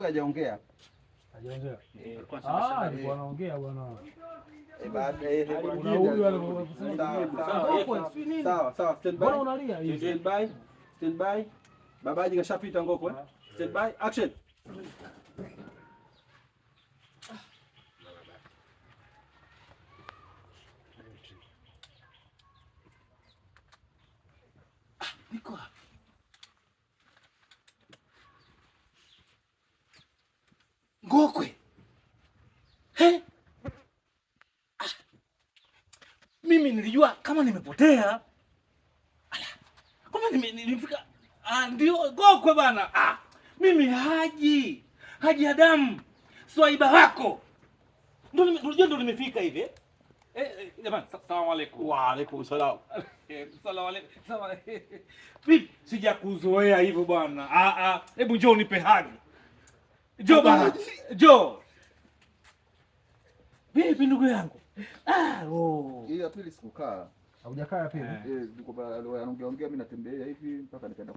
Hajaongea. Hajaongea. Alikuwa anaongea bwana. Baada kuna huyu aliposema sawa, stand by. Bwana unalia? Stand by. Babaji kashapita Ngoko. Stand by, action. Niko hapa. Ngokwe. He? Mimi nilijua kama nimepotea. Kama nimefika ndio Ngokwe bana. Mimi Haji Adamu swaiba wako. Ndio nimefika hivi. Jamani, salamu alaykum. Wa alaykum salaam. Salamu alaykum. Vipi? Sijakuzoea hivyo bwana. Hebu njoo nipe hadi. Njoo bana. Njoo. Vipi ndugu yangu? Hii ya pili sikukaa. Haujakaa ya pili? Niko anaongea mimi natembea hivi mpaka nikaenda